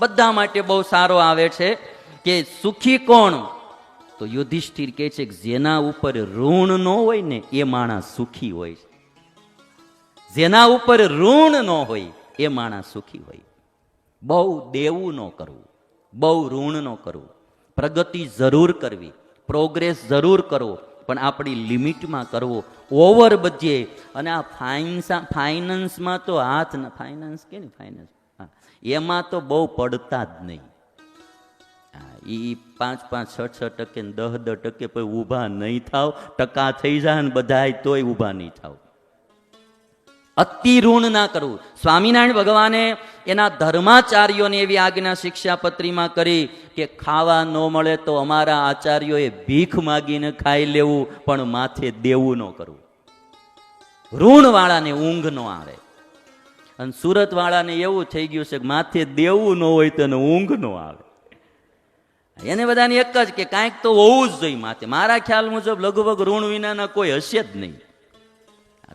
બધા માટે બહુ સારો આવે છે કે સુખી કોણ? તો યુધિષ્ઠિર કહે છે કે જેના ઉપર ઋણ ન હોય ને એ માણસ સુખી હોય છે. જેના ઉપર ઋણ ન હોય એ માણસ સુખી હોય. બહુ દેવું ન કરવું, બહુ ઋણ ન કરવું, પ્રગતિ જરૂર કરવી, પ્રોગ્રેસ જરૂર કરવો, પણ આપણી લિમિટમાં કરવો. ઓવર બધે. અને આ ફાઇનાન્સમાં તો હાથ ના, ફાઇનાન્સ કે ને ફાઇનાન્સ, હા, એમાં તો બહુ પડતા જ નહીં. એ 5-5, 6-6% ને 10-10% પછી ઊભા નહીં થાવ, ટકા થઈ જાય ને બધાય તોય ઊભા નહીં થાવ. અતિ ઋણ ના કરવું. સ્વામિનારાયણ ભગવાને એના ધર્માચાર્યોને એવી આજ્ઞા શિક્ષાપત્રીમાં કરી કે ખાવા ન મળે તો અમારા આચાર્યોએ ભીખ માગીને ખાઈ લેવું, પણ માથે દેવું ન કરવું. ઋણ વાળાને ઊંઘ ન આવે. અને સુરત વાળાને એવું થઈ ગયું છે કે માથે દેવું ન હોય તો ઊંઘ ન આવે. એને બધાની એક જ કે કાંઈક તો હોવું જ જોઈએ માથે. મારા ખ્યાલ મુજબ લગભગ ઋણ વિનાના કોઈ હશે જ નહીં.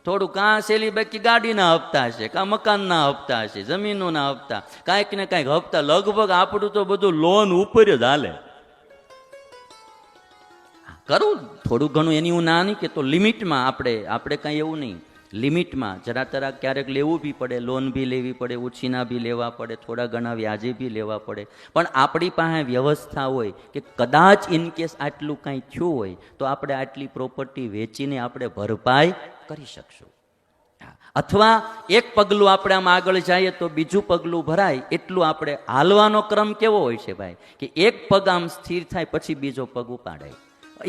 થોડું કાં સેલી બાકી ગાડીના હપ્તા હશે, કાં મકાનના હપ્તા હશે, જમીનોના હપ્તા, કાંઈક ને કાંઈક હપ્તા. લગભગ આપણું તો બધું લોન ઉપર જ હાલે. કરું થોડું ઘણું, એની હું ના નહીં કે તો લિમિટમાં. આપણે કાંઈ એવું નહીં, લિમિટમાં. જરા તરા ક્યારેક લેવું બી પડે, લોન બી લેવી પડે, ઉછીના બી લેવા પડે, થોડા ઘણા વ્યાજે બી લેવા પડે. પણ આપણી પાસે વ્યવસ્થા હોય કે કદાચ ઇનકેસ આટલું કાંઈ થયું હોય તો આપણે આટલી પ્રોપર્ટી વેચીને આપણે ભરપાઈ કરી શકશું. અથવા એક પગલું આપણે આમ આગળ જઈએ તો બીજું પગલું ભરાય. એટલું આપણે હાલવાનો ક્રમ કેવો હોય છે ભાઈ, કે એક પગ આમ સ્થિર થાય પછી બીજો પગ ઉપાડાય,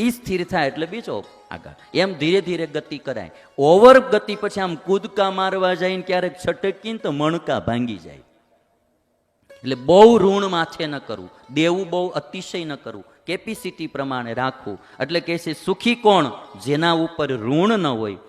એ સ્થિર થાય એટલે બીજો આગળ, એમ ધીરે ધીરે ગતિ કરાય. ઓવર ગતિ પછી આમ કૂદકા મારવા જઈને ક્યારેક છટકીને તો મણકા ભાંગી જાય. એટલે બહુ ઋણ માથે ન કરવું, દેવું બહુ અતિશય ન કરવું, કેપેસિટી પ્રમાણે રાખવું. એટલે કે છે સુખી કોણ? જેના ઉપર ઋણ ન હોય.